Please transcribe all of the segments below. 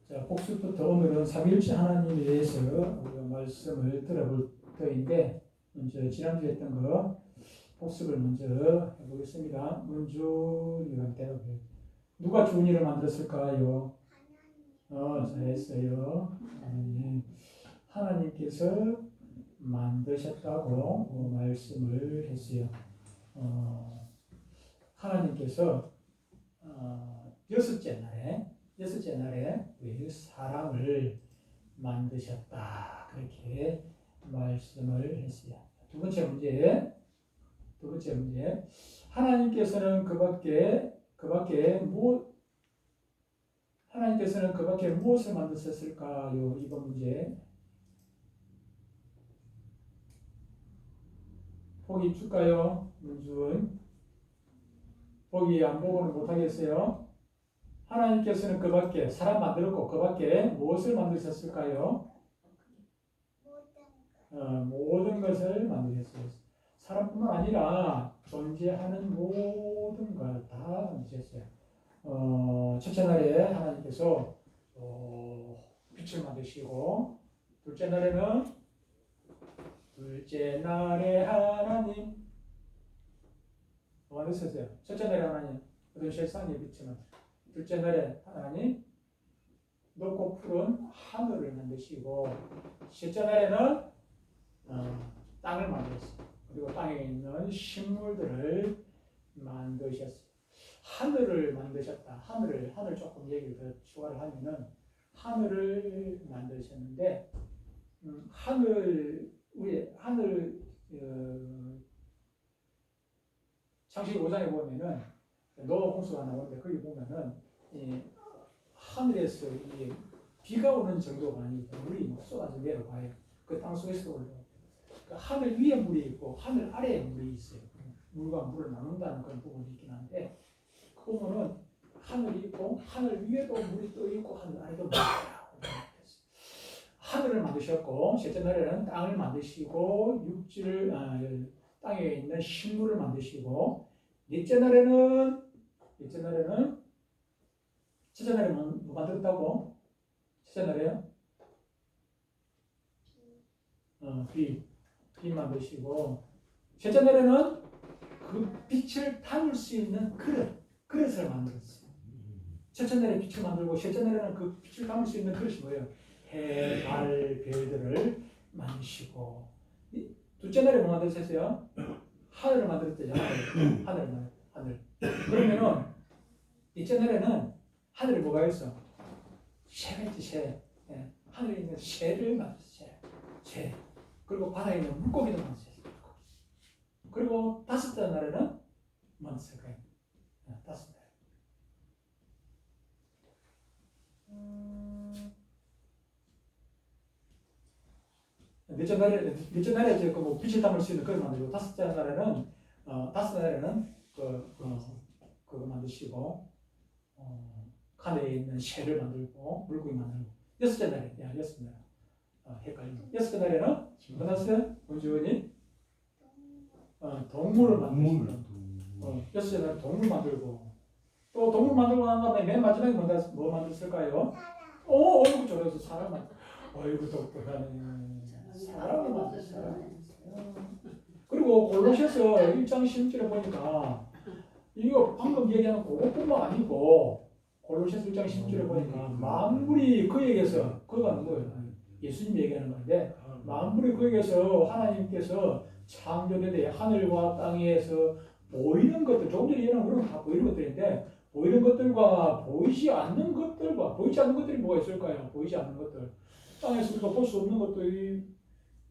자, 복습부터 오늘은 삼위일체 하나님에 대해서 우리가 말씀을 들어볼 터인데, 먼저 지난주에 했던 거 복습을 먼저 해보겠습니다. 문준이가 대답해요. 누가 주은이를 만들었을까요? 잘했어요. 하나님께서 만드셨다고 말씀을 했어요. 하나님께서 여섯째 날에 우리 사람을 만드셨다, 그렇게 말씀을 했어요. 두 번째 문제, 하나님께서는 하나님께서는 그 밖에 무엇을 만드셨을까요? 이번 문제. 보기 줄까요? 문준. 보기 안 보고는 못하겠어요? 하나님께서는 그 밖에, 사람 만들었고 그 밖에 무엇을 만드셨을까요? 모든 것을 만드셨어요. 사람뿐만 아니라 존재하는 모든 걸 다 만드셨어요. 첫째 날에 하나님께서 빛을 만드시고, 둘째 날에 하나님 만드셨어요. 첫째 날에 하나님 어떤 세상의 빛을 만드셨어요. 둘째 날에 하나님 높고 푸른 하늘을 만드시고, 셋째 날에는 땅을 만드셨어요. 그리고 땅에 있는 식물들을 만드셨어요. 하늘을 만드셨다. 하늘 조금 얘기를 더 추가를 하면은, 하늘을 만드셨는데, 하늘 창세기 5장에 보면은 노아 홍수가 나오는데, 거기 보면은 하늘에서 비가 오는 정도가 아니고 물이 쏟아져 내려가요. 그 땅 속에서 올라와요. 하늘 위에 물이 있고 하늘 아래에 물이 있어요. 물과 물을 나눈다는 그런 부분이 있긴 한데, 그 보면은 하늘이 있고 하늘 위에도 물이 떠 있고 하늘 아래도 물이 있고, 하늘을 만드셨고, 셋째 날에는 땅을 만드시고 땅에 있는 식물을 만드시고, 넷째 날에는 첫째 날에는 뭐 만들었다고? 첫째 날에요? 비 만드시고, 셋째 날에는 그 빛을 담을 수 있는 그릇을 만들었어요. 첫째 날에 빛을 만들고, 셋째 날에는 그 빛을 담을 수 있는 그릇이 뭐예요? 해, 달, 별들을 만드시고, 둘째 날에 뭐 만드셨어요? 하늘을 만들었대잖아요. 하늘. 그러면은 넷째 날에는 하늘에 뭐가 있어? 새. 하늘에 있는 새를 만들었어요. 새. 그리고 바다에 있는 물고기도 만드셨어요. 그리고 다섯째 날에는 만드셨어요. 다섯 날. 넷째 날에 이제 그 빛을 담을 수 있는 그걸 만들고, 다섯째 날에는 그거 만드시고, 하늘에 있는 새를 만들고 물고기 만들고, 여섯 날 헷갈리네. 여섯째 날에는 뭐 났어요? 문주원이 동물을 만들고, 여섯째 날에 동물 만들고, 또 동물 만들고 난 다음에 맨 마지막에 뭐 만들었을까요? 어이구 저래서 사람 어이구 똑똑하네. 사람을 만들었어요. 그리고 골로새서 1장 16절에 보니까, 이거 방금 얘기한 그것뿐만 아니고, 골로새서 1장 16절에 보니까 만물이 그에게서, 그가 누구예요? 예수님 얘기하는 건데, 만물이 그에게서 하나님께서 창조되되 하늘과 땅에서 보이는 것들, 조금 전에 얘기한 그런 다 보이는 것들인데, 보이는 것들과 보이지 않는 것들이 뭐가 있을까요? 보이지 않는 것들, 땅에서 우리가 볼 수 없는 것들이,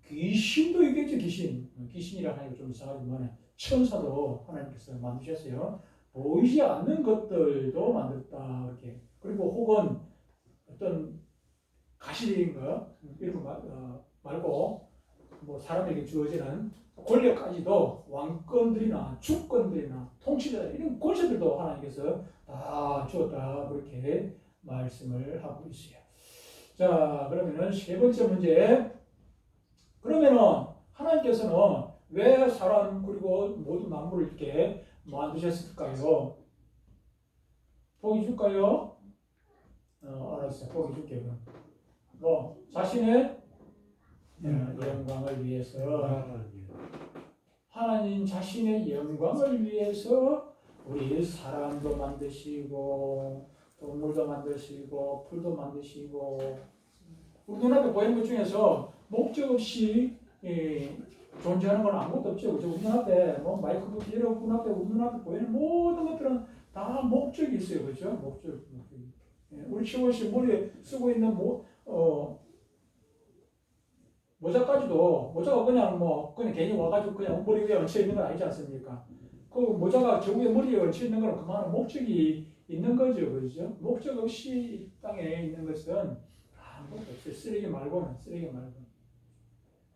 귀신도 있겠죠. 귀신이라 하니까 좀 이상하지만 천사도 하나님께서 만드셨어요. 보이지 않는 것들도 만들었다, 이렇게. 그리고 혹은 어떤 가시적인 거 이런 거 말고, 뭐 사람에게 주어지는 권력까지도, 왕권들이나 주권들이나 통치자 이런 권세들도 하나님께서 다 주었다, 그렇게 말씀을 하고 있어요. 자, 그러면은 세 번째 문제. 그러면은 하나님께서는 왜 사람 그리고 모든 만물을 이렇게 만드셨을까요? 보기 줄까요? 알았어. 보기 줄게. 그럼. 뭐 자신의 영광을 위해서 하나님 자신의 영광을 위해서 우리 사람도 만드시고 동물도 만드시고 풀도 만드시고 우리 눈앞에 보이는 것 중에서 목적 없이 존재하는 건 아무것도 없죠. 그죠? 우리 눈앞에 뭐 마이크로부터 여러분 눈앞에 우리 눈앞에 보이는 모든 것들은 다 목적이 있어요. 그죠? 목적이. 우리 치워씨 머리에 쓰고 있는 모자가 그냥 괜히 와가지고 그냥 머리 위에 얹혀 있는 건 아니지 않습니까? 그 모자가 저 위에 머리에 얹혀 있는 건 그만한 목적이 있는 거죠. 그죠? 목적 없이 이 땅에 있는 것은 아무것도 없어요. 쓰레기 말고는.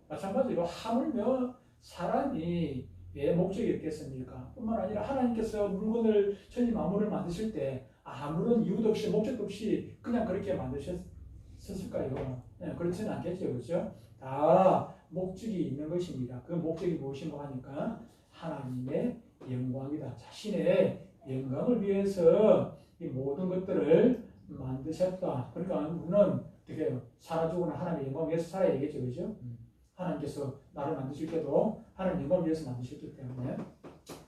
마찬가지로 하물며 사람이 왜 목적이 있겠습니까? 뿐만 아니라 하나님께서 물건을 천지 만물을 만드실 때 아무런 이유도 없이 목적도 없이 그냥 그렇게 만드셨을까요? 네, 그렇지는 않겠죠. 그렇죠? 다 목적이 있는 것입니다. 그 목적이 무엇인가 하니까 하나님의 영광이다. 자신의 영광을 위해서 이 모든 것들을 만드셨다. 그러니까 우리는 어떻게 살아주고는 하나님의 영광 위해서 살아야 되겠죠. 그렇죠? 하나님께서 나를 만드실 때도 하나님 영광을 위해서 만드셨기 때문에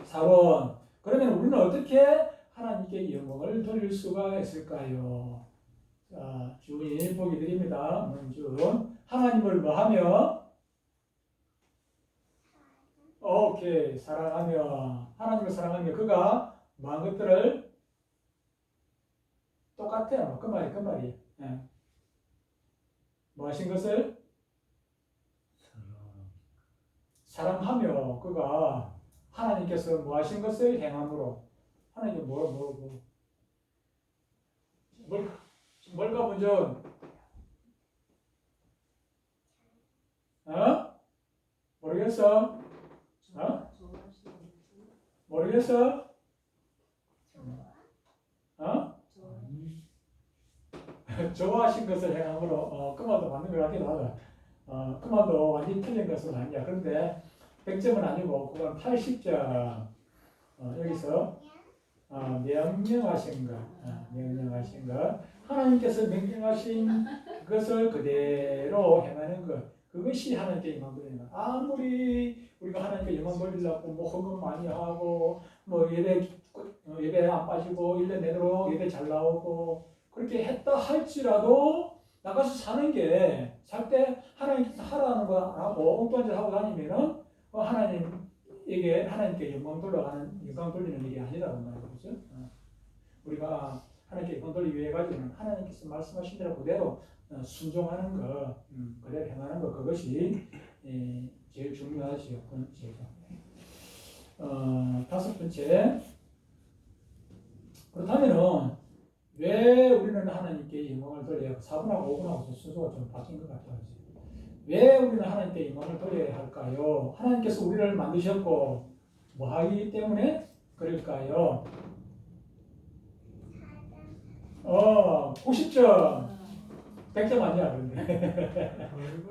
4번 그러면 우리는 어떻게 하나님께 영광을 돌릴 수가 있을까요? 자, 주님 보기 드립니다. 문준 하나님을 뭐하며? 오케이 사랑하며 하나님을 사랑하며 그가 뭐한 것들을 똑같아요. 그 말이 예. 뭐 하신 것을? 사랑하며 그가 하나님께서 뭐 하신 것을 행함으로 하나님께 뭘까 먼저 모르겠어? 모르겠어? 좋아하신 것을 행함으로 그 말도 맞는 것 같기도 하다. 그 말도 완전히 틀린 것은 아니야. 그런데 100점은 아니고 그건 80점. 여기서 명령하신 것. 하나님께서 명령하신 것을 그대로 행하는 것. 그것이 하나님께 영광 돌리는 것. 아무리 우리가 하나님께 영광 돌리려고 헌금 많이 하고 예배 안 빠지고 1년 내도록 예배 잘 나오고 그렇게 했다 할지라도 나가서 살 때 하나님께서 하라는 거 안 하고 엉뚱한 짓 하고 다니면은 하나님께 영광 돌리는 일이 아니라고 말이죠. 우리가 하나님께 영광 돌리기 위해 가지고는 하나님께서 말씀하신 대로 그대로 순종하는 거, 그대로 행하는 거 그것이 제일 중요하지요. 다섯 번째 그렇다면은 왜 우리는 하나님께 영광을 돌려야 4분하고 5분하고 순서가 좀 바뀐 것 같아요. 왜 우리는 하나님께 영광을 돌려야 할까요? 하나님께서 우리를 만드셨고 뭐 하기 때문에 그럴까요? 90점 100점 아니야 그런데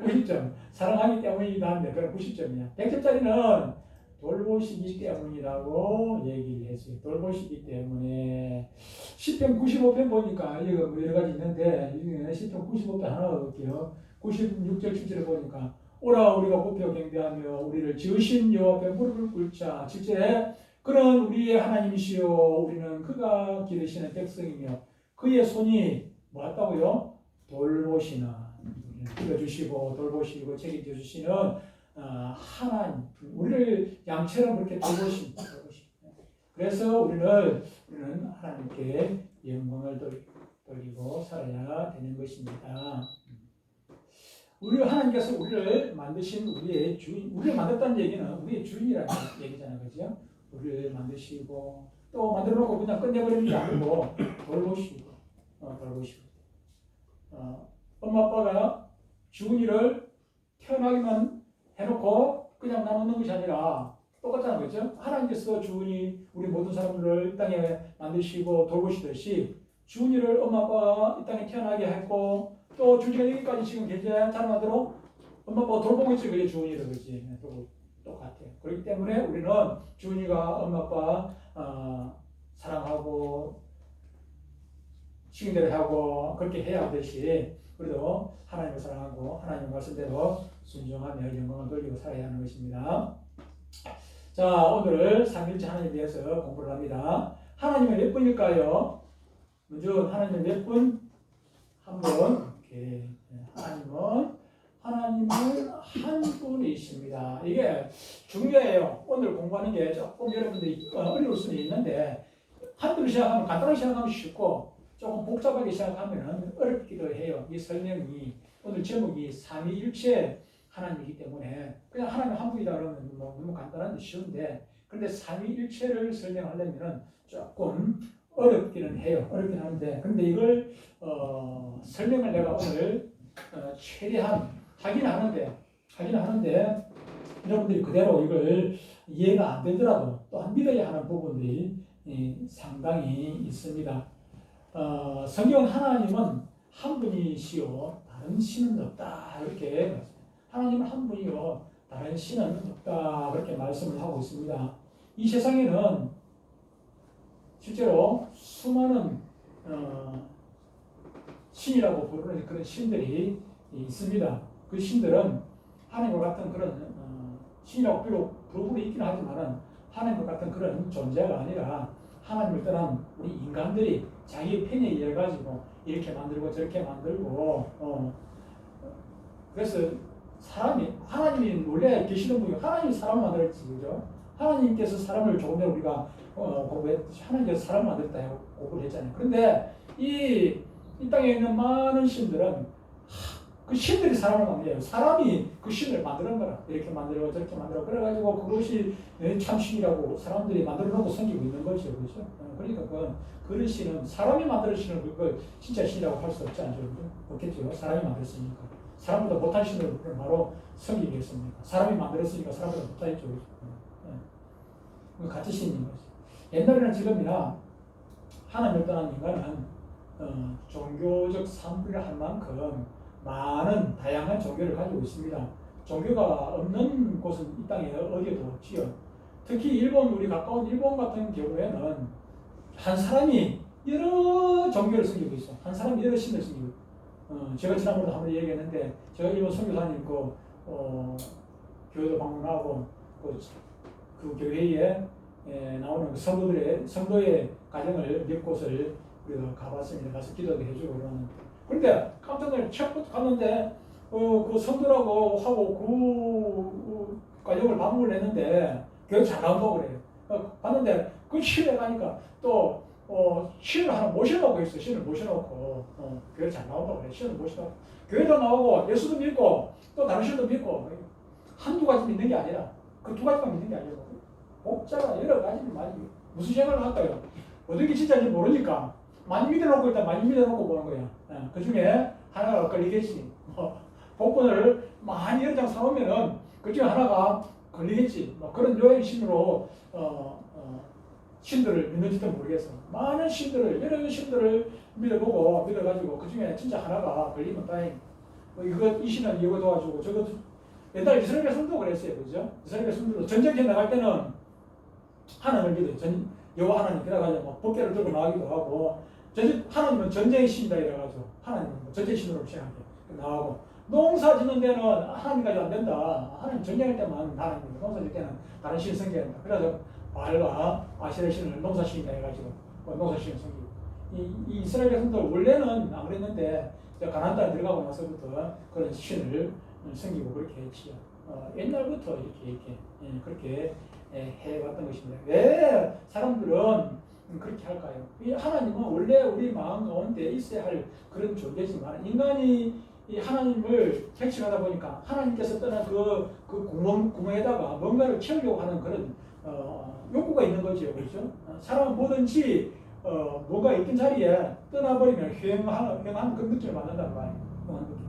90점 사랑하기 때문이다 하는데 그건 90점이야 100점짜리는 돌보시기 때문이라고 얘기를 했어요. 돌보시기 때문에 10편 95편 보니까 이거 여러 가지 있는데 이 중에 10편 95편 하나 볼게요. 96절 7절에 보니까 오라 우리가 굽혀 경배하며 우리를 지으신 여호와 앞에 무릎을 꿇자. 7절에 그는 우리의 하나님이시요 우리는 그가 기르시는 백성이며 그의 손이 뭐 했다고요? 돌보시나 길러주시고 돌보시고 책임져 주시는 하나님 우리를 양처럼 그렇게 돌보십니다. 그래서 우리는 하나님께 영광을 돌리고 살아야 되는 것입니다. 하나님께서 우리를 만드신 우리의 주인, 우리를 만들었다는 얘기는 우리의 주인이라는 얘기잖아요. 그죠? 우리를 만드시고 또 만들어 놓고 그냥 끝내버리는 게 아니고 돌보시고 엄마 아빠가 주인이를 태어나기만 해놓고 그냥 놔놓는 것이 아니라 똑같다는 거죠. 하나님께서 주인이 우리 모든 사람들을 이 땅에 만드시고 돌보시듯이 주인이를 엄마 아빠가 이 땅에 태어나게 했고 또 주인이가 여기까지 지금 자라나도록 엄마 아빠가 돌보고 있지. 그게 주인이라 그러지. 똑같아요. 그렇기 때문에 우리는 주인이가 엄마 아빠 사랑하고 시킨 대로 하고 그렇게 해야 하듯이 우리도 하나님을 사랑하고 하나님 말씀대로 순종하며 영광을 돌리고 살아야 하는 것입니다. 자, 오늘 삼일째 하나님에 대해서 공부를 합니다. 하나님은 몇 분일까요? 먼저 하나님은 몇 분? 한 분. 오케이. 하나님은 한 분이십니다. 이게 중요해요. 오늘 공부하는 게 조금 여러분들이 어려울 수는 있는데 한두로 시작하면 간단하게 시작하면 쉽고 조금 복잡하게 시작하면 어렵기도 해요. 이 설명이 오늘 제목이 삼위일체 하나님이기 때문에 그냥 하나님 한 분이다 그러면 너무 간단한데 쉬운데 근데 삼위일체를 설명하려면 조금 어렵기는 해요. 어렵긴 한데 근데 이걸 설명을 내가 오늘 최대한 하긴 하는데 여러분들이 그대로 이걸 이해가 안 되더라도 또한 믿어야 하는 부분들이 상당히 있습니다. 성경 하나님은 한 분이시요 다른 신은 없다 이렇게 하나님은 한 분이요 다른 신은 없다 그렇게 말씀을 하고 있습니다. 이 세상에는 실제로 수많은 신이라고 부르는 그런 신들이 있습니다. 그 신들은 하나님과 같은 그런 신이라고 부르고 있긴 하지만 하나님과 같은 그런 존재가 아니라 하나님을 떠난 우리 인간들이 자기 편에 의해 가지고 이렇게 만들고 저렇게 만들고 그래서 사람이 하나님이 원래 계시는 분이 하나님이 사람을 만들었지 그죠? 하나님께서 사람을 조금 전에 우리가 공부했듯이 하나님께서 사람을 만들었다 공부를 했잖아요. 그런데 이 땅에 있는 많은 신들은 그 신들이 사람을 만들어요. 사람이 그 신을 만드는 거라. 이렇게 만들고 저렇게 만들고 그래가지고 그것이 참 신이라고 사람들이 만들어 놓고 섬기고 있는 거죠. 그렇죠? 그러니까 그런 신은 사람이 만드는 신은 그걸 진짜 신이라고 할 수 없지 않죠. 없겠죠. 사람이 만들었으니까. 사람보다 못한 신을 바로 섬기겠습니까? 사람이 만들었으니까 사람보다 못하겠죠. 같은 신인 거죠. 옛날에는 지금이나 하나님을 떠난 인간은 종교적 산불을 할 만큼 많은 다양한 종교를 가지고 있습니다. 종교가 없는 곳은 이 땅에 어디에도 없지요. 특히 일본, 우리 가까운 일본 같은 경우에는 한 사람이 여러 종교를 섬기고 있어. 한 사람이 여러 신을 섬기고 있어. 제가 지난번에 한번 얘기했는데 제가 일본 선교사님 교회도 방문하고 그 교회에 나오는 성도의 가정을 몇 곳을 우리가 가봤습니다. 가서 기도도 해주고 그러는. 그런데 깜짝 놀라 처음부터 갔는데 그 성도라고 하고 그 가정을 방문을 했는데 교회 잘 나온다고 그래요. 갔는데 그 신에 가니까 또 신을 하나 모셔놓고 있어. 신을 모셔놓고 교회 잘 나온다고 그래요. 신을 모셔놓고 교회도 나오고 예수도 믿고 또 다른 신도 믿고 한두 가지 믿는 게 아니라 그 두 가지만 믿는 게 아니고 복잡한 여러 가지를 많이 무슨 생각을 할까요? 어떤 게 진짜인지 모르니까 많이 믿어놓고 일단 많이 믿어놓고 보는 거야. 그 중에 하나가 걸리겠지. 복권을 많이 여러 장 사오면은 그 중에 하나가 걸리겠지. 그런 요행 신으로 신들을 믿는지도 모르겠어. 많은 신들을 여러 신들을 믿어보고 믿어가지고 그 중에 진짜 하나가 걸리면 다행. 이 신은 이거 도와주고 저거 옛날 이스라엘 백성도 그랬어요, 그죠? 이스라엘 백성들도 전쟁에 나갈 때는 하나님을 믿어요. 여호와 하나님 그래가지고 법궤를 들고 나가기도 하고 하나님은 전쟁의 신이다 이래가지고 하나님은 전쟁 신으로 생각해 나가고 농사 짓는 데는 하나님까지 안 된다. 하나님 전쟁할 때만 하나님 농사 짓을 때는 다른 신 섬겨야 된다. 그래서 바알과 아세라 신을 농사 신이다 해가지고 농사 신을 섬기고 이 이스라엘 백성들 원래는 안 그랬는데 가나안 땅에 들어가고 나서부터 그런 신을 섬기고 그렇게 했지요. 옛날부터 이렇게 그렇게 해왔던 것입니다. 왜 사람들은 그렇게 할까요? 이 하나님은 원래 우리 마음 가운데 있어야 할 그런 존재지만 인간이 이 하나님을 택시하다 보니까 하나님께서 떠난 그 구멍에다가 뭔가를 채우려고 하는 그런 욕구가 있는 거죠, 그렇죠? 사람은 뭐든지 뭐가 있던 자리에 떠나버리면 횡한 그 느낌을 받는단 말이에요.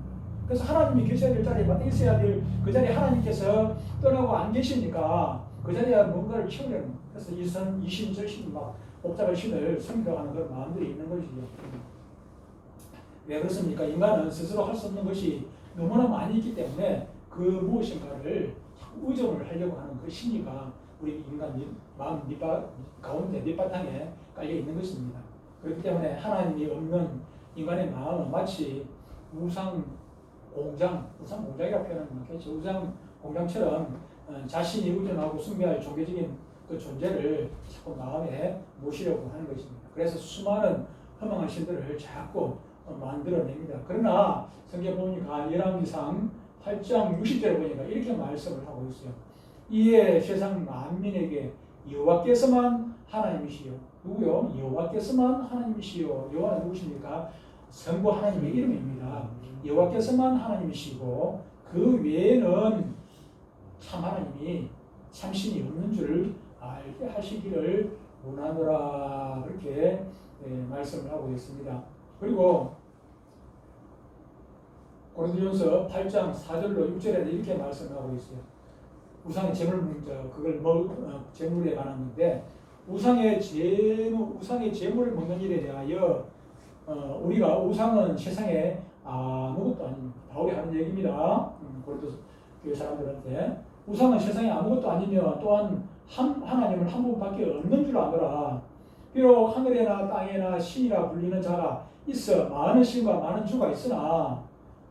그래서 하나님이 계셔야 될 자리에 있어야 될 그 자리에 하나님께서 떠나고 안 계시니까 그 자리에 뭔가를 채우려는. 그래서 이신 저신 막 복잡한 신을 섬겨가는 그런 마음들이 있는 것이죠. 왜 그렇습니까? 인간은 스스로 할 수 없는 것이 너무나 많이 있기 때문에 그 무엇인가를 의존을 하려고 하는 그 심리가 우리 인간 마음 가운데 밑바탕에 깔려 있는 것입니다. 그렇기 때문에 하나님이 없는 인간의 마음은 마치 우상 공장이라고 표현하면 맞겠죠. 우상 공장처럼 자신이 의존하고 숭배할 종교적인 그 존재를 자꾸 마음에 모시려고 하는 것입니다. 그래서 수많은 허망한 신들을 자꾸 만들어냅니다. 그러나 성경 보니까 열왕기상 8장 60절에 보니까 이렇게 말씀을 하고 있어요. 이에 세상 만민에게 여호와께서만 하나님이시요. 누구요? 여호와께서만 하나님이시요. 여호와는 누구십니까? 성부 하나님의 이름입니다. 여호와께서만 하나님이시고 그 외에는 참 하나님이 참신이 없는 줄 알게 하시기를 원하노라. 그렇게 말씀을 하고 있습니다. 그리고 고린도전서 8장 4절로 6절에 이렇게 말씀을 하고 있어요. 우상의 제물에 관한데 우상의 제물을 먹는 일에 대하여 우리가 우상은 세상에 아무것도 아닙니다. 바울이 하는 얘기입니다. 고린도 교회 사람들한테 우상은 세상에 아무것도 아니며 또한 하나님을 한 분밖에 없는 줄 아노라. 비록 하늘에나 땅에나 신이라 불리는 자가 있어 많은 신과 많은 주가 있으나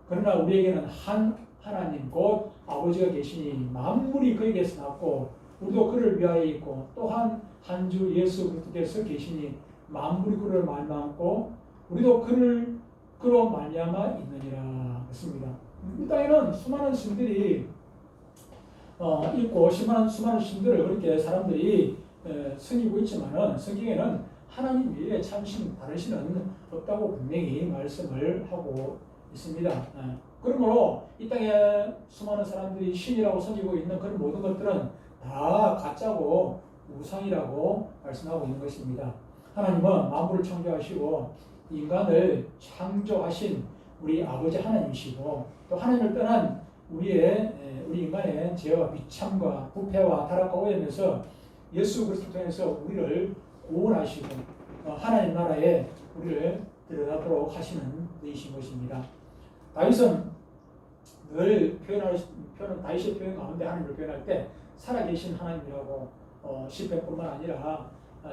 그러나 우리에게는 한 하나님 곧 아버지가 계시니 만물이 그에게서 났고 우리도 그를 위하여 있고 또한 한 주 예수 그리스도께서 계시니 만물이 그를 말미암고 우리도 그로 말미암아 있느니라 했습니다. 이 땅에는 수많은 신들이 있고 수많은 신들을 그렇게 사람들이 섬기고 있지만은 성경에는 하나님 외에 참신 다른 신은 없다고 분명히 말씀을 하고 있습니다. 그러므로 이 땅에 수많은 사람들이 신이라고 섬기고 있는 그런 모든 것들은 다 가짜고 우상이라고 말씀하고 있는 것입니다. 하나님은 만물을 창조하시고 인간을 창조하신 우리 아버지 하나님이시고 또 하나님을 떠난 우리 인간의 죄와 비참과 부패와 타락과 오염에서 예수 그리스도 통해서 우리를 구원하시고 하나님 나라에 우리를 들어가도록 하시는 분이신 것입니다. 다윗은 늘 다윗의 표현 가운데 하나님을 표현할 때 살아계신 하나님이라고 시편뿐만 아니라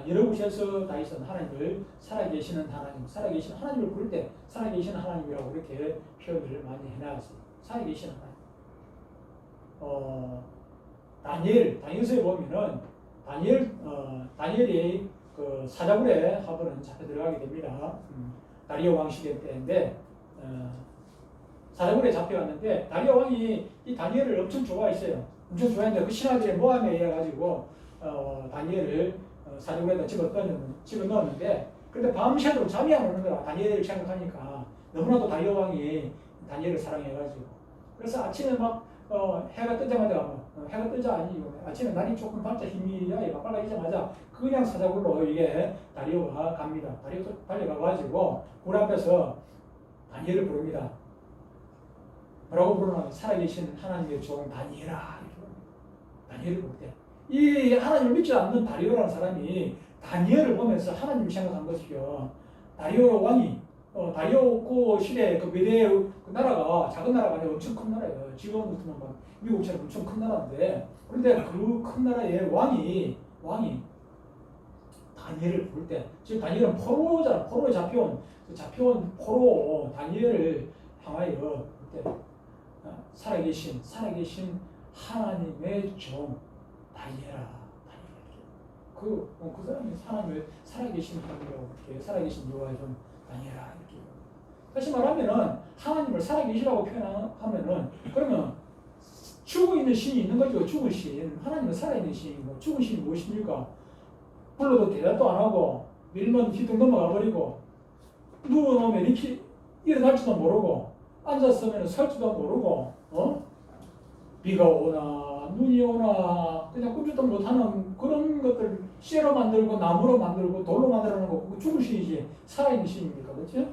여러 곳에서 다윗은 하나님을 살아계시는 하나님을 부를 때 살아계신 하나님이라고 이렇게 표현을 많이 해놨어요. 살아계신 하나님. 다니엘서에 보면은 다니엘이 그 사자굴에 한번은 잡혀 들어가게 됩니다. 다리오 왕 시대 때인데 사자굴에 잡혀갔는데 다리오 왕이 이 다니엘을 엄청 좋아했어요. 엄청 좋아했는데 그 신하들의 모함에 의해 가지고 다니엘을 사자굴에다 집어넣었는데 그런데 밤새도록 잠이 안 오는 거야. 다니엘을 생각하니까 너무나도 다리오 왕이 다니엘을 사랑해가지고 그래서 아침에 막 해가 뜨자마자 해가 뜨자 아니고 아침에 날이 조금 밝자 힘이 막 빨라지자마자 그냥 사자굴로 이게 다리오가 갑니다. 다리오가 달려가가지고 굴 앞에서 다니엘을 부릅니다. 뭐라고 부르나? 살아계신 하나님의 종 다니엘아. 다니엘을 볼 때 이 하나님을 믿지 않는 다리오라는 사람이 다니엘을 보면서 하나님을 생각한 것이요. 다리오 왕이 다리오 그 시대 그 미래 그 나라가 작은 나라가 아니라 엄청 큰 나라예요. 지금은 미국처럼 엄청 큰 나라인데 그런데 그 큰 나라의 왕이 다니엘을 볼 때 지금 다니엘은 포로잖아. 포로에 잡혀온 포로 다니엘을 향하여 볼 때 살아계신 하나님의 종 다니엘아. 그 사람이 하나님의 살아계신 하나님이라고 이렇게 살아계신 여호와의 종 다니엘아 이렇게. 다시 말하면은 하나님을 살아계시라고 표현하면은 그러면 죽어 있는 신이 있는 거죠. 죽은 신. 하나님은 살아있는 신이고 죽은 신이 무엇입니까? 불러도 대답도 안 하고 밀면 휘둥 넘어가 버리고 누워놓으면 이렇게 일어날지도 모르고 앉았으면 설지도 모르고 비가 오나 눈이 오나 그냥 꿈쩍도 못하는 그런 것들 쇠로 만들고 나무로 만들고 돌로 만들어놓은 거 그거 죽은 신이지 살아있는 신입니까? 그렇죠?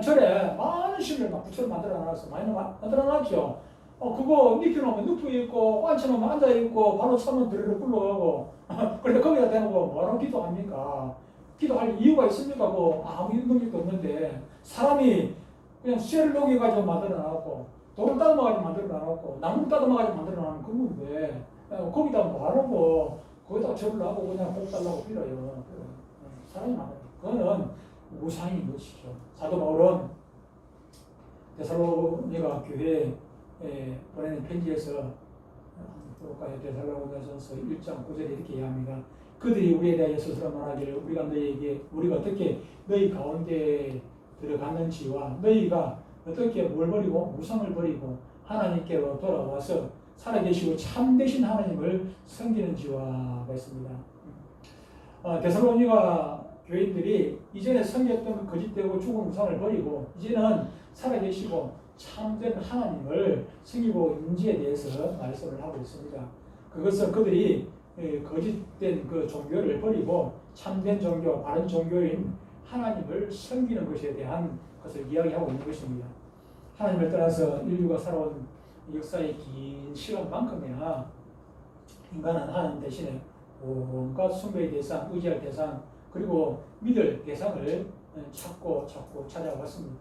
절에 많은 신을 막 부처로 만들어놨어. 많이 만들어놨죠. 그거 눕혀놓으면 눕혀 있고 앉혀놓으면 앉아 있고 발로 차면 드르르 굴러가고 그런데 거기다 대놓고 뭐라고 기도합니까? 기도할 이유가 있습니까? 아무 능력도 없는데 사람이 그냥 쇠를 녹여가지고 만들어놨고 돌을 따듬어가지고 만들어놨고 나무를 따듬어가지고 만들어놨는 그건데 거기다 뭐하라고 거기다가 절을 하고 그냥 복 달라고 빌어요. 사람이 많아요. 그거는 우상인 것이죠. 사도 바울은 데살로니가 교회에 보내는 편지에서 볼까요? 데살로니가전서 1장 9절에 이렇게 이야기합니다. 그들이 우리에 대하여 스스로 말하기를 우리가 너희에게 우리가 어떻게 너희 가운데 들어갔는지와 너희가 어떻게 뭘 버리고 우상을 버리고 하나님께로 돌아와서 살아계시고 참되신 하나님을 섬기는지와 했습니다. 데살로니가 교인들이 이전에 섬겼던 거짓되고 죽은 우상을 버리고 이제는 살아계시고 참된 하나님을 섬기고 있는지에 대해서 말씀을 하고 있습니다. 그것은 그들이 거짓된 그 종교를 버리고 참된 종교, 바른 종교인 하나님을 섬기는 것에 대한 것을 이야기하고 있는 것입니다. 하나님을 따라서 인류가 살아온 역사의 긴 시간만큼이나 인간은 하나님 대신에 온갖 숭배의 대상, 의지할 대상, 그리고 믿을 대상을 찾고 찾아왔습니다.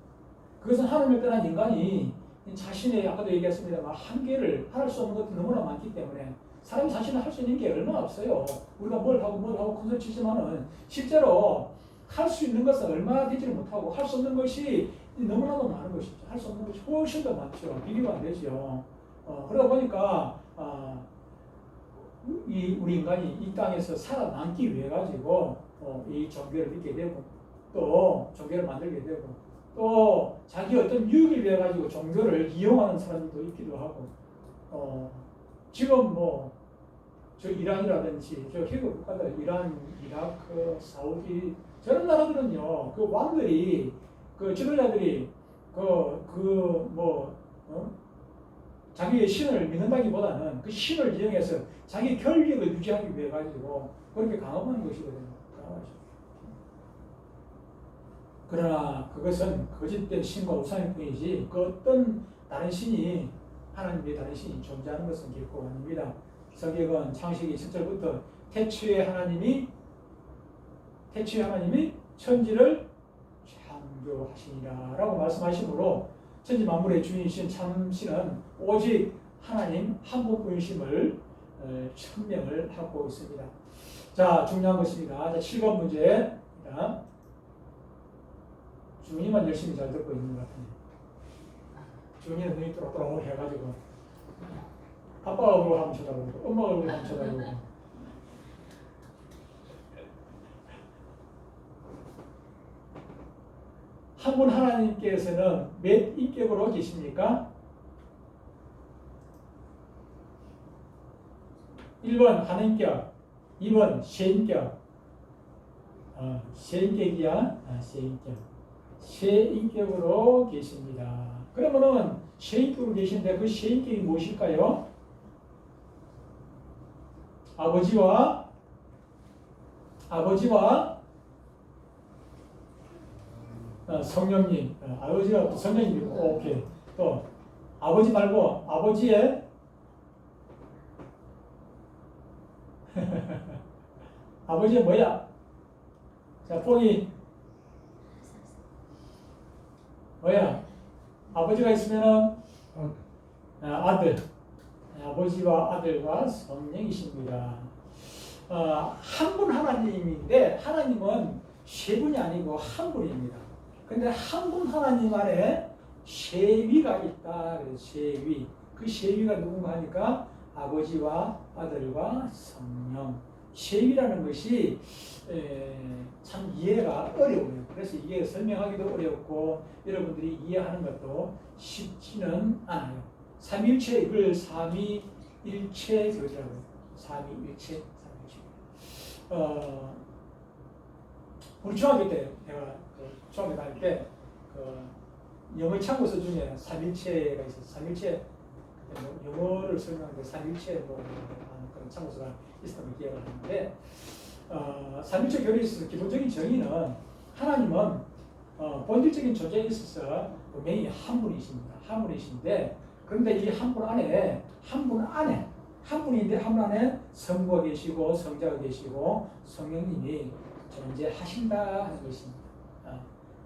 그것은 하나님을 떠난 인간이 자신의 아까도 얘기했습니다만 한계를 할 수 없는 것도 너무나 많기 때문에 사람이 자신을 할 수 있는 게 얼마나 없어요. 우리가 뭘 하고 큰소리 치지만은 실제로 할 수 있는 것은 얼마 되지를 못하고 할 수 없는 것이 너무나도 많은 것이죠. 할 수 없는 것이 훨씬 더 많죠. 비교가 안 되죠. 그러다 보니까 우리 인간이 이 땅에서 살아남기 위해 가지고 이 종교를 믿게 되고 또 종교를 만들게 되고 또 자기 어떤 유익을 위해 가지고 종교를 이용하는 사람들도 있기도 하고 지금 저 이란이라든지 저 해외 국가들 이란, 이라크, 사우디 저런 나라들은요 그 왕들이 그 지도자들이 자기의 신을 믿는다기보다는 그 신을 이용해서 자기 결력을 유지하기 위해 가지고 그렇게 강압하는 것이거든요. 그러나 그것은 거짓된 신과 우상일 뿐이지 그 어떤 다른 신이 하나님의 다른 신이 존재하는 것은 결코 아닙니다. 성경은 창세기 1절부터 태초에 하나님이 천지를 창조하시니라 라고 말씀하시므로 천지 만물의 주인이신 참신은 오직 하나님 한 분뿐이심을 천명을 하고 있습니다. 자, 중요한 것입니다. 자, 7번 문제입니다. 주인이만 열심히 잘 듣고 있는 것 같아요. 주인이는 눈이 또록또록 해가지고 아빠 얼굴 한번 쳐다보고 엄마 얼굴 한번 쳐다보고 한 분 하나님께서는 몇 인격으로 계십니까? 1번 한 인격, 2번 세 인격. 세 인격이야? 세 인격. 세 인격으로 계십니다. 그러면은 세 인격으로 계신데 그 세 인격이 무엇일까요? 아버지와 성령님, 아버지가 또 성령님이고, 오케이. 또 아버지 말고 아버지의 아버지의 뭐야? 자, 보기 뭐야? 아버지가 있으면은 아들, 아버지와 아들과 성령이십니다. 한 분 하나님인데 하나님은 세 분이 아니고 한 분입니다. 근데 한 분 하나님 안에 세위가 있다. 세위. 그 세위가 누군가 하니까 아버지와 아들과 성령. 세위라는 것이 참 이해가 어려워요. 그래서 이게 설명하기도 어렵고 여러분들이 이해하는 것도 쉽지는 않아요. 삼위일체 이걸 삼위일체 교리라고요. 삼위일체. 우리 중학교 때 내가 중학교 다닐 때 영어 참고서 중에 삼일체가 있어요. 삼일체 영어를 설명하는데 삼일체 그런 참고서가 있었던 걸 기억을 하는데 삼일체 교리에 있어서 기본적인 정의는 하나님은 본질적인 존재에 있어서 분명히 한 분이십니다. 한 분이신데 그런데 이 한 분 안에 한 분인데 한 분 안에 성부가 계시고 성자가 계시고 성령님이 존재하신다 하는 것입니다.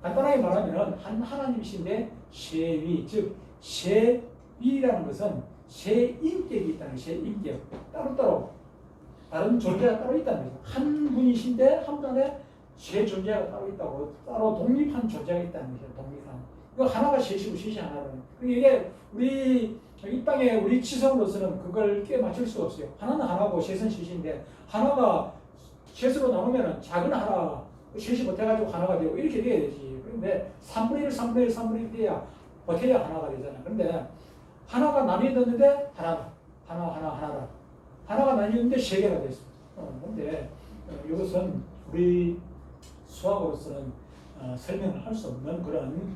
간단하게 말하면 한 하나님이신데 세위, 즉 세위라는 것은 세 인격이 있다는 세 인격 따로따로 다른 존재가 따로 있다는 거죠. 한 분이신데 한 분 안에 세 존재가 따로 있다고, 따로 독립한 존재가 있다는 것이에요. 독립한. 이거 하나가 셋이고 셋이 하나로. 이게 우리 이 땅에 우리 지성으로서는 그걸 깨 맞출 수가 없어요. 하나는 하나고 셋은 셋인데 하나가 셋으로 나누면 작은 하나 셋이 버텨가지고 하나가 되고 이렇게 돼야 되지. 그런데 3분의 1, 3분의 1, 3분의 1 돼야 버텨야 하나가 되잖아. 그런데 하나가 나뉘었는데 하나다. 하나가 나뉘었는데 세 개가 됐어. 그런데 이것은 우리 수학으로서는 설명을 할 수 없는 그런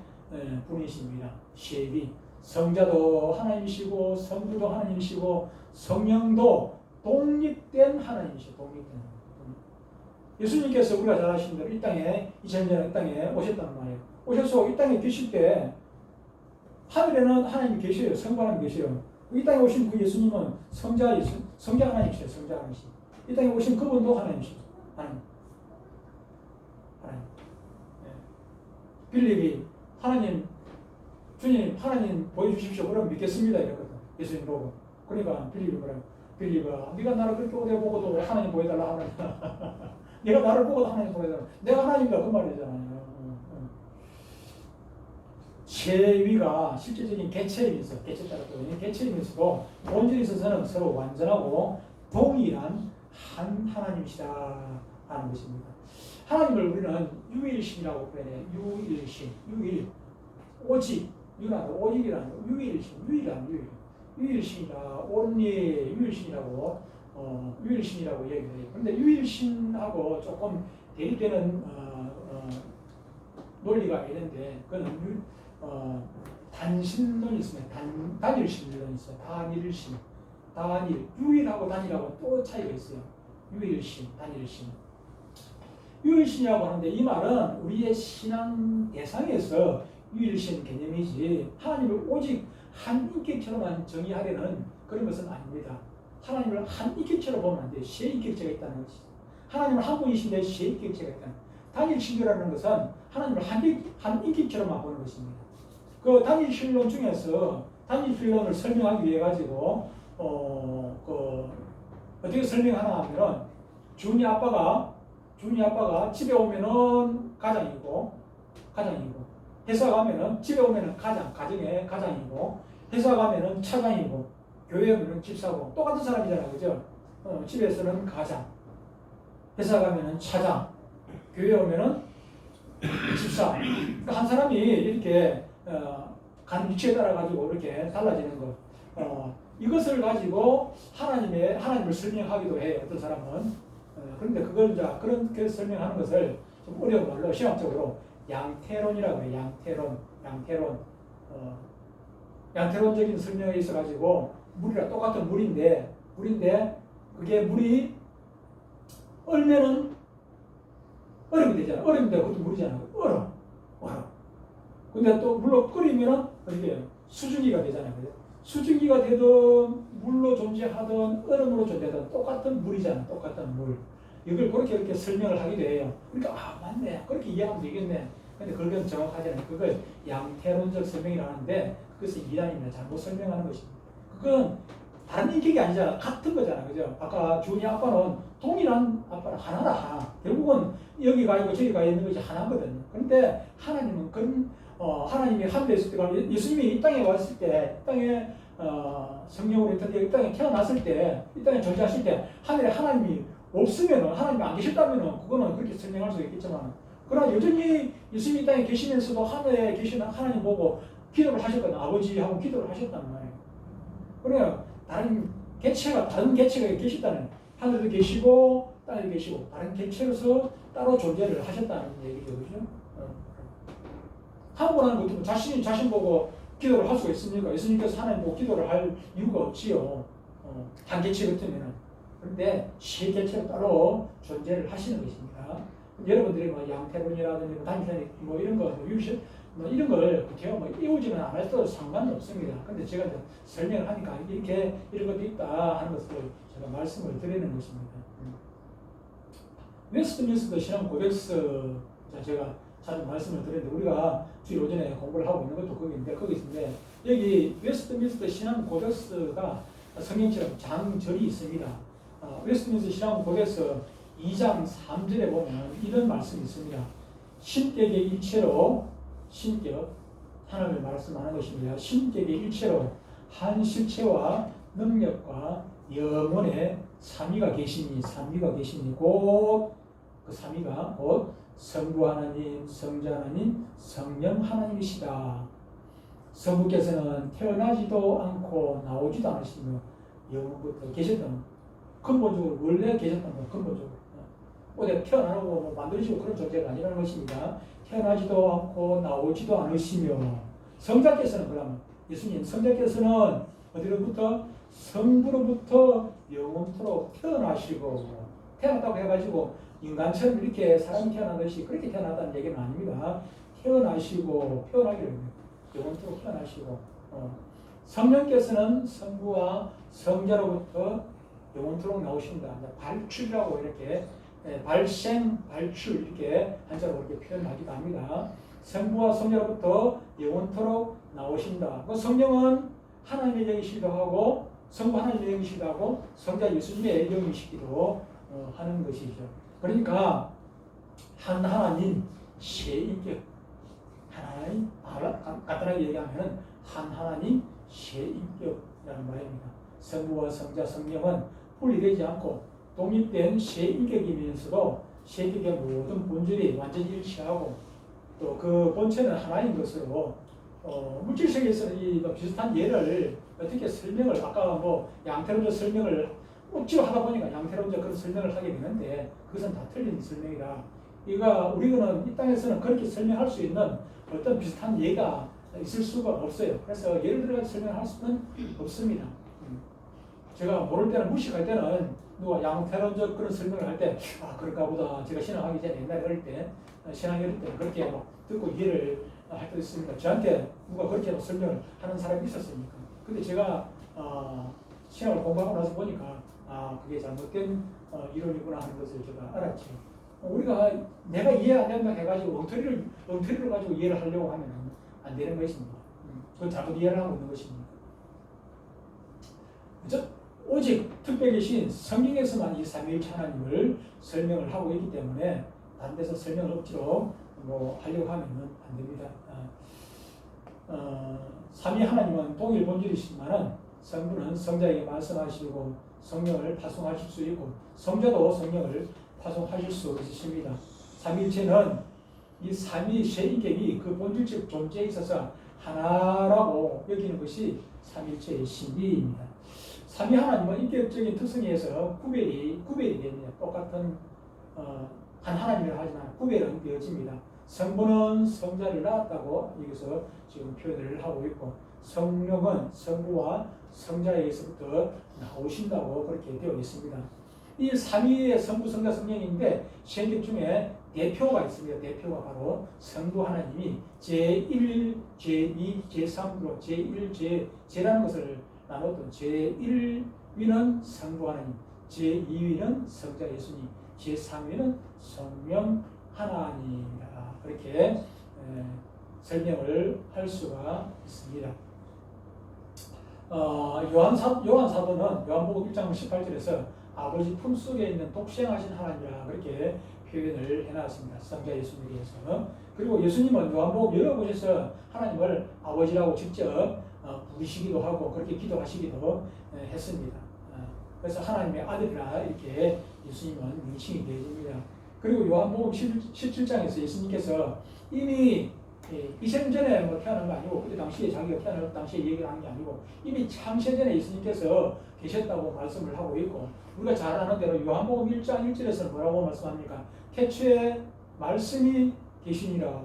분이십니다. 셰비 성자도 하나님이시고 성부도 하나님이시고 성령도 독립된 하나님이시고 독립된 하나님. 예수님께서 우리가 잘 아시는 대로 이 땅에 2000년 이 땅에 오셨단 말이에요. 오셔서 이 땅에 계실 때 하늘에는 하나님이 계셔요. 성부 하나님 계셔요. 이 땅에 오신 그 예수님은 성자 하나님이시죠. 성자 하나님이시죠. 이 땅에 오신 그분도 하나님이시죠. 하나님. 빌립이 하나님, 주님, 하나님 보여주십시오. 그럼 믿겠습니다. 이랬거든. 예수님 보고. 그러니까 빌립이 뭐라고? 빌립아, 네가 나를 그렇게 오래 보고도 하나님 보여달라 하느냐. 네가 나를 보고도 하나님 보여달라. 내가 하나님이다. 그 말이잖아요. 체위가 실제적인 개체임이 있어. 개체 따라 또 개체임이 있어도 본질에 있어서는 서로 완전하고 동일한 한 하나님이시다 하는 것입니다. 하나님을 우리는 유일신이라고 표현해요. 유일신, 유일, 오직, 오직이라는 거, 유일신, 유일신이다, 온리 유일신이라고 얘기해요. 그런데 유일신하고 조금 대립되는 논리가 있는데 그거는 단신론이 있습니다. 단일신론이 있어요. 단일, 유일하고 단일하고 또 차이가 있어요. 유일신, 단일신. 유일신이라고 하는데 이 말은 우리의 신앙 대상에서 유일신 개념이지 하나님을 오직 한 인격체로만 정의하려는 그런 것은 아닙니다. 하나님을 한 인격체로 보면 안 돼요. 세 인격체가 있다는 것이. 하나님은 한 분이신데 세 인격체가 있다는. 단일신이라는 것은 하나님을 한 인격체로만 보는 것입니다. 그 단일신론 중에서 단일신론을 설명하기 위해 가지고 어떻게 설명하나 하면은 준이 아빠가 집에 오면은 가장이고 회사 가면은 집에 오면은 가정의 가장이고 회사 가면은 차장이고 교회 오면은 집사고 똑같은 사람이잖아요. 그죠? 집에서는 가장, 회사 가면은 차장, 교회 오면은 집사. 그러니까 한 사람이 이렇게 간 위치에 따라 가지고 이렇게 달라지는 것. 이것을 가지고 하나님을 설명하기도 해요. 어떤 사람은. 그런데 그걸 이제 그렇게 설명하는 것을 좀 어려운 말로 시험적으로 양태론이라고 해요. 양태론적인 설명에 있어 가지고 물이랑 똑같은 물인데 그게 물이 얼면은 얼음이 되잖아. 얼음인데 그것도 물이잖아. 얼어. 근데 또 물로 끓이면은 어떻게 수증기가 되잖아요. 수증기가 되든 물로 존재하든 얼음으로 존재하든 똑같은 물이잖아. 똑같은 물. 이걸 그렇게 설명을 하기도 해요. 그러니까 맞네. 그렇게 이해하면 되겠네. 근데 그건 정확하지 않아요. 그걸 양태론적 설명이라는데 그것은 이단입니다. 잘못 설명하는 것입니다. 그건 다른 인격이 아니잖아. 같은 거잖아. 그죠? 아까 준이 아빠는 동일한 아빠는 하나다. 결국은 여기가 있고 저기가 있는 것이 하나거든요. 그런데 하나님은 하나님이 하늘에 있을 때가 예수님이 이 땅에 왔을 때, 이 땅에 성령으로 이 땅에 태어났을 때, 이 땅에 존재하실 때 하늘에 하나님이 없으면은 하나님이 안 계셨다면은 그거는 그렇게 설명할 수 있겠지만 그러나 여전히 예수님이 이 땅에 계시면서도 하늘에 계신 하나님 보고 기도를 하셨거든. 아버지하고 기도를 하셨단 말이에요. 그러니까 다른 개체가 계셨다는 하늘도 계시고 땅에도 계시고 다른 개체로서 따로 존재를 하셨다는 얘기죠. 그죠? 함부라는 것도 자신 보고 기도를 할 수가 있습니까? 예수님께서 하나님 보고 기도를 할 이유가 없지요. 한 개체 같으면은. 그런데 세 개체로 따로 존재를 하시는 것입니다. 여러분들이 뭐 양태론이라든지 단일론 뭐 이런 거, 유실 뭐 이런 걸 제가 뭐 이루지는 않아도 상관은 없습니다. 근데 제가 이제 설명을 하니까 이렇게 이런 것도 있다 하는 것을 제가 말씀을 드리는 것입니다. 웨스트민스터 신앙 코덱스 제가 자주 말씀을 드렸는데 우리가 주일 오전에 공부를 하고 있는 것도 거기 있는데 여기 웨스트민스터 신앙 코덱스가 성경처럼 장절이 있습니다. 웨스트민스터 신앙 코덱스 2장 3절에 보면 이런 말씀이 있습니다. 신격의 일체로 신격 하나님을 말씀하는 것입니다. 신격의 일체로 한 실체와 능력과 영혼의 삼위가 계시니 곧 그 삼위가 곧 성부 하나님, 성자 하나님, 성령 하나님이시다. 성부께서는 태어나지도 않고 나오지도 않으시며 영원부터 계셨던 근본적으로 원래 계셨던 것 근본적으로 어디 태어나고 뭐 만들어지고 그런 존재가 아니라는 것입니다. 태어나지도 않고 나오지도 않으시며 성자께서는 그러면 예수님 성자께서는 어디로부터 성부로부터 영원토록 태어났다고 해가지고 인간처럼 이렇게 사람이 태어나듯이 그렇게 태어났다는 얘기는 아닙니다. 태어나기를 영원토록 태어나시고 성령께서는 성부와 성자로부터 영원토록 나오신다. 발출이라고 이렇게 발생, 발출 이렇게 한자로 그렇게 표현하기도 합니다. 성부와 성자로부터 영원토록 나오신다. 그 성령은 하나님의 영이시기도 하고 성부 하나님의 영이시기도 하고 성자 예수님의 영이시기도 하는 것이죠. 그러니까 한 하나님 세인격 하나님 간단하게 얘기하면 한 하나님 세인격이라는 말입니다. 성부와 성자 성령은 분리되지 않고 독립된 세인격이면서도 세인격의 모든 본질이 완전히 일치하고 또 그 본체는 하나인 것으로 물질 세계에서는 이 비슷한 예를 어떻게 설명을 아까 뭐 양태론적 설명을 억지로 하다 보니까 양태론적 그런 설명을 하게 되는데 그것은 다 틀린 설명이라 우리는 이 땅에서는 그렇게 설명할 수 있는 어떤 비슷한 예가 있을 수가 없어요. 그래서 예를 들어 설명할 수는 없습니다. 제가 모를 때는 무식할 때는 누가 양태론적 그런 설명을 할 때 그럴까 보다 제가 신앙하기 전에 옛날에 어릴 때 신앙이 어릴 때는 그렇게 막 듣고 이해를 할 때도 있습니다. 저한테 누가 그렇게 설명을 하는 사람이 있었으니까. 근데 제가 신학을 공부하고 나서 보니까 그게 잘못된 이론이구나 하는 것을 제가 알았죠. 우리가 내가 이해 안 된다 해가지고 엉터리를 가지고 이해를 하려고 하면 안 되는 것입니다. 그건 잘못 이해를 하고 있는 것입니다. 오직 특별히신 성경에서만 이 삼위일체 하나님을 설명을 하고 있기 때문에 다른 데서 설명을 억지로 하려고 하면 안 됩니다. 삼위 하나님은 동일 본질이시지만은 성부는 성자에게 말씀하시고 성령을 파송하실 수 있고 성자도 성령을 파송하실 수 있으십니다. 삼위일체는 이 삼위 세인격이 그 본질적 존재에 있어서 하나라고 여기는 것이 삼위일체의 신비입니다. 삼위 하나님은 인격적인 특성에 의해서 구별이 됩니다. 똑같은 한 하나님이라 하지만 구별은 되어집니다. 성부는 성자를 낳았다고 여기서 지금 표현을 하고 있고 성령은 성부와 성자에게서부터 나오신다고 그렇게 되어 있습니다. 이 삼위의 성부, 성자, 성령인데 신격 중에 대표가 있습니다. 대표가 바로 성부 하나님이 제1, 제2, 제3으로 제1, 제라는 것을 나눴던 제1위는 성부 하나님, 제2위는 성자 예수님, 제3위는 성령 하나님이라 그렇게 설명을 할 수가 있습니다. 요한사도는 요한복음 1장 18절에서 아버지 품속에 있는 독생하신 하나님이라 그렇게 표현을 해놨습니다. 성자 예수님에 대해서. 그리고 예수님은 요한복음 여러 곳에서 하나님을 아버지라고 직접 부르시기도 하고 그렇게 기도하시기도 했습니다. 그래서 하나님의 아들이라 이렇게 예수님은 명칭이 되어집니다. 그리고 요한복음 17장에서 예수님께서 이미 2000년 전에 태어난 거 아니고 그때 당시에 자기가 태어날 당시에 얘기를 하는 게 아니고 이미 창세 전에 예수님께서 계셨다고 말씀을 하고 있고 우리가 잘 아는 대로 요한복음 1장 1절에서는 뭐라고 말씀합니까? 태초에 말씀이 계시니라.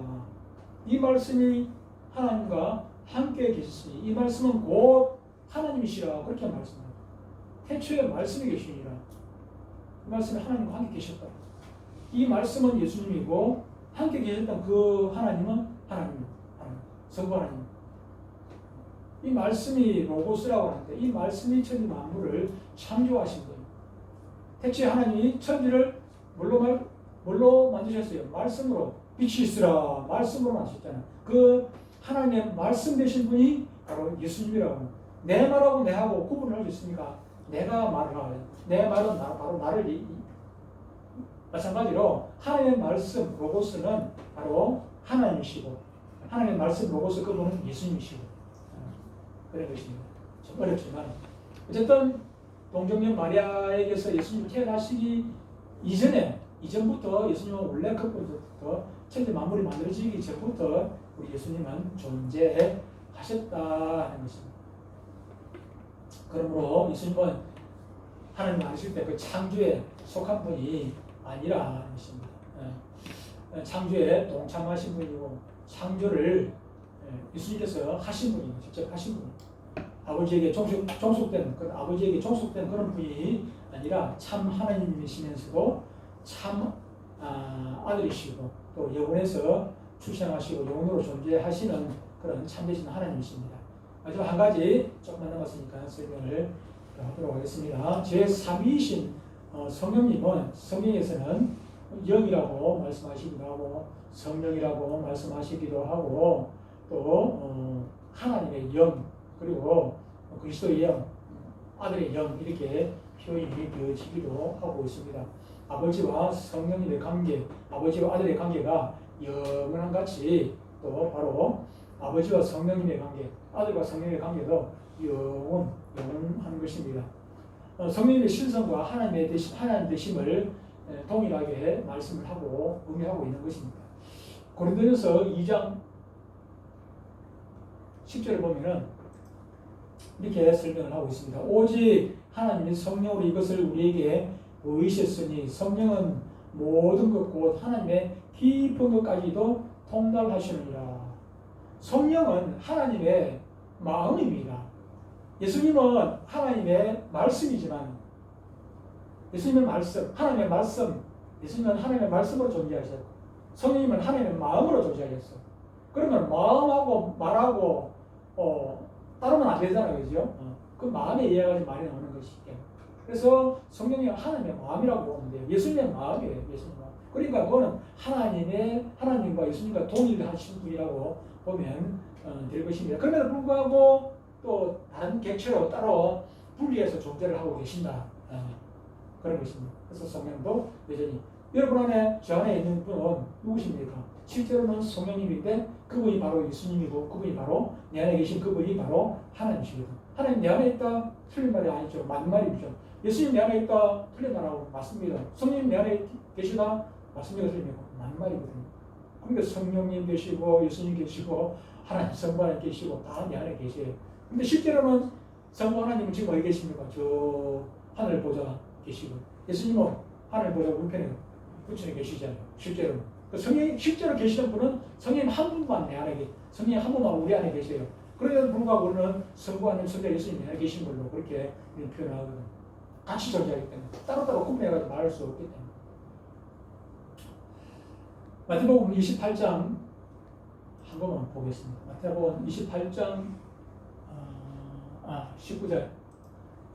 이 말씀이 하나님과 함께 계셨으니 이 말씀은 곧 하나님이시라 그렇게 말씀합니다. 태초에 말씀이 계시니라. 이 말씀이 하나님과 함께 계셨다. 이 말씀은 예수님이고 함께 계셨던 그 하나님은 하나님, 성부 하나님. 이 말씀이 로고스라고 하는데 이 말씀이 천지 만물을 창조하신 거예요. 태초에 하나님이 천지를 뭘로 만드셨어요? 말씀으로. 빛이 있으라. 말씀으로 만드셨잖아요. 그 하나님의 말씀 되신 분이 바로 예수님이라고. 내 말하고 내하고 구분을 할 수 있습니까? 내가 말을 하요. 내 말은 바로 나를 마찬가지로 하나님의 말씀 로고스는 바로 하나님이시고 하나님의 말씀 로고스 그분은 예수님이시고 그런 것입니다. 좀 어렵지만 어쨌든 동정녀 마리아에게서 예수님 태어나시기 이전부터 예수님은 원래 그때부터 천지 만물이 만들어지기 전부터 우리 예수님은 존재하셨다 하는 것입니다. 그러므로 예수님은 하나님 아실 때 그 창조에 속한 분이 아니라 하는 것입니다. 창조에 동참하신 분이고 창조를 예수님께서 하신 분이고 직접 하신 분이고 아버지에게 종속된 그런 분이 아니라 참 하나님이시면서도 참 아들이시고 또 영원에서 출생하시고 영원으로 존재하시는 그런 참되신 하나님이십니다. 마지막 한 가지 조금만 남았으니까 설명을 하도록 하겠습니다. 제3위이신 성령님은 성경에서는 영이라고 말씀하시기도 하고 성령이라고 말씀하시기도 하고 또 하나님의 영 그리고 그리스도의 영, 아들의 영 이렇게 표현이 되어지기도 하고 있습니다. 아버지와 성령님의 관계, 아버지와 아들의 관계가 영원한 같이 또 바로 아버지와 성령님의 관계, 아들과 성령의 관계도 영원한 것입니다. 성령님의 신성과 하나님 되심을 동일하게 말씀을 하고 의미하고 있는 것입니다. 고린도전서 2장 10절을 보면은 이렇게 설명을 하고 있습니다. 오직 하나님이 성령으로 이것을 우리에게 보이셨으니 성령은 모든 것 곧 하나님의 깊은 것까지도 통달하시느니라. 성령은 하나님의 마음입니다. 예수님은 하나님의 말씀이지만 예수님은 말씀, 하나님의 말씀, 예수님은 하나님의 말씀으로 존재하셨고 성령님은 하나님의 마음으로 존재하셨어. 그러면 마음하고 말하고 따르면 안 되잖아요, 그죠? 그 마음에 의해가지고 말이 나오는 것이기 때문에. 그래서 성령이 하나님의 마음이라고 보면 돼요. 예수님의 마음이에요, 예수님 마음. 그러니까 그거는 하나님과 예수님과 동일하신 분이라고 보면 될 것입니다. 그럼에도 불구하고 또 다른 객체로 따로 분리해서 존재를 하고 계신다. 그런 것입니다. 그래서 성령도 여전히 여러분 안에 저 안에 있는 분은 누구십니까? 실제로는 성령님인데 그분이 바로 예수님이고 그분이 바로 내 안에 계신 그분이 바로 하나님이시거든. 하나님 내 안에 있다? 틀린 말이 아니죠. 맞는 말이죠. 예수님 내 안에 있다? 틀린 말하고 맞습니다. 성령님 내 안에 계시다? 맞습니다. 틀립니까? 맞는 말이거든요. 그러니까 성령님 계시고 예수님 계시고 하나님 성부 하나님 계시고 다 내 안에 계세요. 근데 실제로는 성부 하나님은 지금 어디 계십니까? 저 하늘 보좌 계시고 예수님은 하늘 보좌 우편에 우측에 계시잖아요. 실제로는. 그 성령이 실제로 계시는 분은 성령 한 분만 내 안에 성령 한 분만 우리 안에 계세요. 그런데도 불구하고 우리는 성부 하나님 성자 예수님 내 안에 계신 걸로 그렇게 표현하거든요. 같이 존재하기 때문에 따로따로 구분해가지고 말할 수 없기 때문에. 마태복음 28장 한 번만 보겠습니다. 마태복음 28장 19절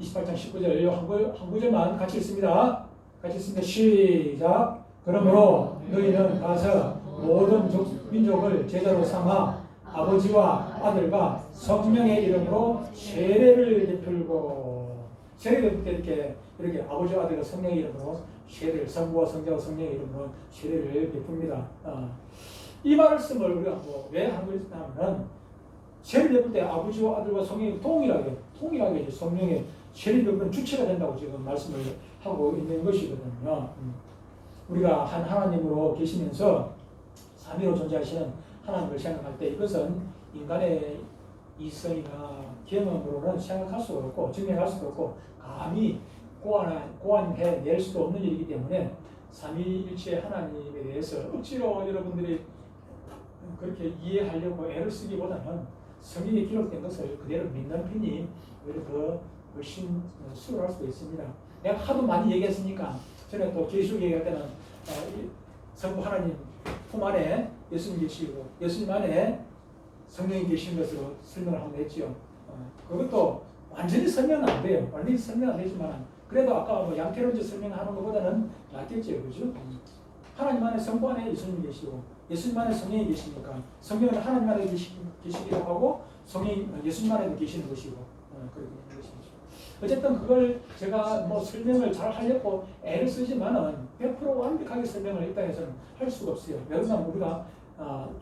28장 19절 한 구절만 같이 읽습니다. 같이 읽습니다. 시작. 그러므로 너희는 가서 모든 민족을 제자로 삼아 아버지와 아들과 성령의 이름으로 세례를 베풀고 세례를 베풀 때 이렇게 아버지와 아들과 성령의 이름으로 세례를 성부와 성자와 성령의 이름으로 세례를 베풉니다. 이 말씀을 우리가 왜 한 것이냐면 세례를 베풀 때 아버지와 아들과 성령이 동일하게 성령의 세례를 베푸는 주체가 된다고 지금 말씀을 하고 있는 것이거든요. 우리가 한 하나님으로 계시면서 삼위로 존재하시는 하나님을 생각할 때 이것은 인간의 이성이나 경험으로는 생각할 수가 없고 증명할 수가 없고 감히 고안해낼 수도 없는 일이기 때문에 삼위일체 하나님에 대해서 억지로 여러분들이 그렇게 이해하려고 애를 쓰기보다는 성경에 기록된 것을 그대로 믿는 편이 오히려 더 훨씬 수월할 수도 있습니다. 내가 하도 많이 얘기했으니까 전에 또 계시록 얘기할 때는 성부 하나님 품 안에 예수님 계시고 예수님 안에 성령이 계신 것으로 설명을 한번 했지요. 그것도 완전히 설명은 안 돼요. 완전히 설명 안 되지만 그래도 아까 양태론적 설명하는 것보다는 낫겠죠, 그죠? 하나님 안에 성부 안에 예수님 계시고 예수님 안에 성령이 계시니까 성령은 하나님 안에 계시기도 하고 성령이 예수님 안에도 계시는 것이고 그렇게 되는 것이죠. 어쨌든 그걸 제가 뭐 설명을 잘 하려고 애를 쓰지만은 100% 완벽하게 설명을 이 땅에서는 할 수가 없어요. 왜냐하면 우리가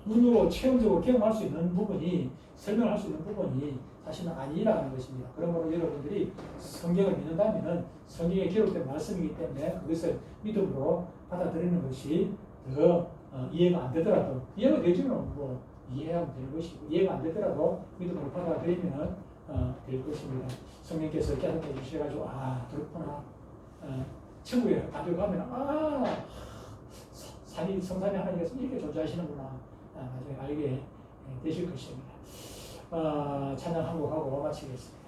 눈으로 체험적으로 경험할 수 있는 부분이 설명할 수 있는 부분이 사실은 아니라는 것입니다. 그러므로 여러분들이 성경을 믿는다면은 성경에 기록된 말씀이기 때문에 그것을 믿음으로 받아들이는 것이 더 이해가 안 되더라도 이해가 되지는 뭐 이해하면 될 것이고 이해가 안 되더라도 믿음으로 받아들이면 될 것입니다. 성령께서 깨닫게 해주셔가지고 그렇구나. 천국에 가지고 가면 성삼위 하나님께서 이렇게 존재하시는구나. 나중에 알게 되실 것입니다. 찬양 한 곡하고 마치겠습니다.